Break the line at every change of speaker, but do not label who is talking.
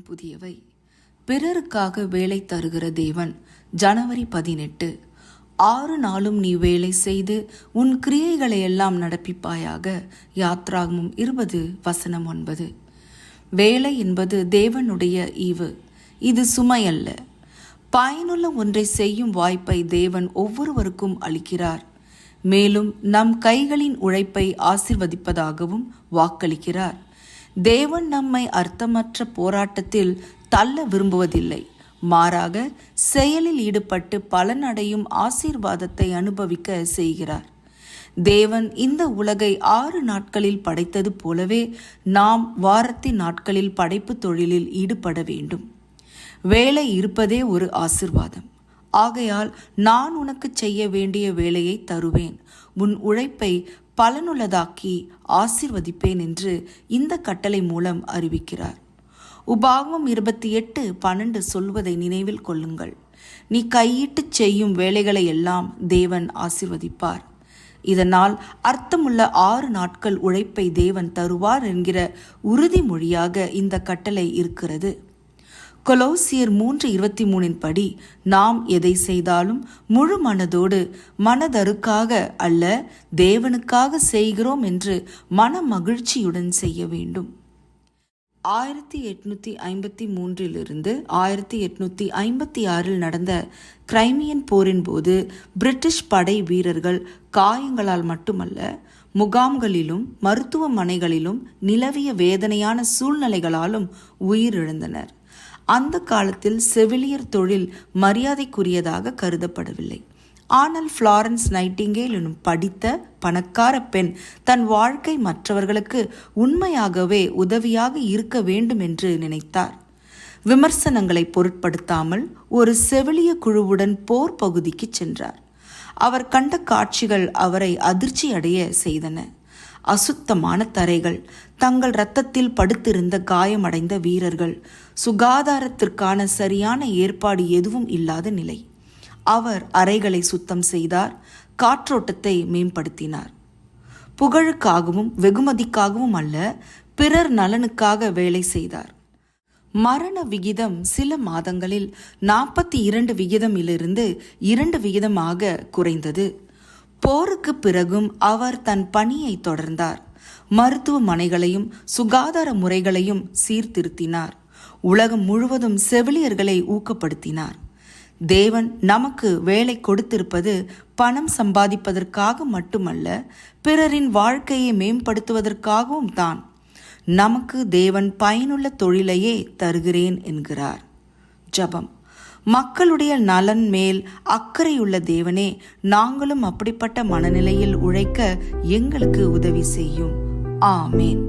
புதியவை. பிறருக்காக வேலை தருகிற தேவன். ஜனவரி 18. 6 நாளும் நீ வேலை செய்து உன் கிரியைகளை எல்லாம் நடப்பிப்பாயாக. யாத்ராகமம் 20:9. வேலை என்பது தேவனுடைய ஈவு. இது சுமையல்ல. பயனுள்ள ஒன்றை செய்யும் வாய்ப்பை தேவன் ஒவ்வொருவருக்கும் அளிக்கிறார். மேலும் நம் கைகளின் உழைப்பை ஆசீர்வதிப்பதாகவும் வாக்களிக்கிறார். தேவன் நம்மை அர்த்தமற்ற போராட்டத்தில் தள்ள விரும்புவதில்லை. மாறாக செயலில் ஈடுபட்டு பலனடையும் ஆசீர்வாதத்தை அனுபவிக்க செய்கிறார். தேவன் இந்த உலகை 6 நாட்களில் படைத்தது போலவே நாம் வாரத்தின் நாட்களில் படைப்பு தொழிலில் ஈடுபட வேண்டும். வேலை இருப்பதே ஒரு ஆசீர்வாதம். ஆகையால் நான் உனக்கு செய்ய வேண்டிய வேலையை தருவேன், உன் உழைப்பை பலனுள்ளதாக்கி ஆசீர்வதிப்பேன் என்று இந்த கட்டளை மூலம் அறிவிக்கிறார். உபாகமம் 28:12 சொல்வதை நினைவில் கொள்ளுங்கள். நீ கையிட்டு செய்யும் வேலைகளை எல்லாம் தேவன் ஆசீர்வதிப்பார். இதனால் அர்த்தமுள்ள 6 நாட்கள் உழைப்பை தேவன் தருவார் என்கிற உறுதிமொழியாக இந்த கட்டளை இருக்கிறது. கொலோசியர் 3:23 படி நாம் எதை செய்தாலும் முழு மனதோடு மனதருக்காக அல்ல தேவனுக்காக செய்கிறோம் என்று மன மகிழ்ச்சியுடன் செய்ய வேண்டும். 1853 1856 நடந்த கிரைமியன் போரின் போது பிரிட்டிஷ் படை வீரர்கள் காயங்களால் மட்டுமல்ல, முகாம்களிலும் மருத்துவமனைகளிலும் நிலவிய வேதனையான சூழ்நிலைகளாலும் உயிரிழந்தனர். அந்த காலத்தில் செவிலியர் தொழில் மரியாதைக்குரியதாக கருதப்படவில்லை. ஆனால் ஃப்ளாரன்ஸ் நைட்டிங்கேல் எனும் படித்த பணக்கார பெண் தன் வாழ்க்கை மற்றவர்களுக்கு உண்மையாகவே உதவியாக இருக்க வேண்டும் என்று நினைத்தார். விமர்சனங்களை பொருட்படுத்தாமல் ஒரு செவிலிய குழுவுடன் போர் பகுதிக்கு சென்றார். அவர் கண்ட காட்சிகள் அவரை அதிர்ச்சி அடைய செய்தன. அசுத்தமான தரைகள், தங்கள் இரத்தத்தில் படுத்திருந்த காயமடைந்த வீரர்கள், சுகாதாரத்திற்கான சரியான ஏற்பாடு எதுவும் இல்லாத நிலை. அவர் அறைகளை சுத்தம் செய்தார், காற்றோட்டத்தை மேம்படுத்தினார். புகழுக்காகவும் வெகுமதிக்காகவும் அல்ல, பிறர் நலனுக்காக வேலை செய்தார். மரண விகிதம் சில மாதங்களில் 42% 2% குறைந்தது. போருக்கு பிறகும் அவர் தன் பணியை தொடர்ந்தார். மருத்துவமனைகளையும் சுகாதார முறைகளையும் சீர்திருத்தினார். உலகம் முழுவதும் செவிலியர்களை ஊக்கப்படுத்தினார். தேவன் நமக்கு வேலை கொடுத்திருப்பது பணம் சம்பாதிப்பதற்காக மட்டுமல்ல, பிறரின் வாழ்க்கையை மேம்படுத்துவதற்காகவும் தான். நமக்கு தேவன் பயனுள்ள தொழிலையே தருகிறேன் என்கிறார். ஜெபம். மக்களுடைய நலன் மேல் அக்கறையுள்ள தேவனே, நாங்களும் அப்படிப்பட்ட மனநிலையில் உழைக்க எங்களுக்கு உதவி செய்யும். ஆமேன்.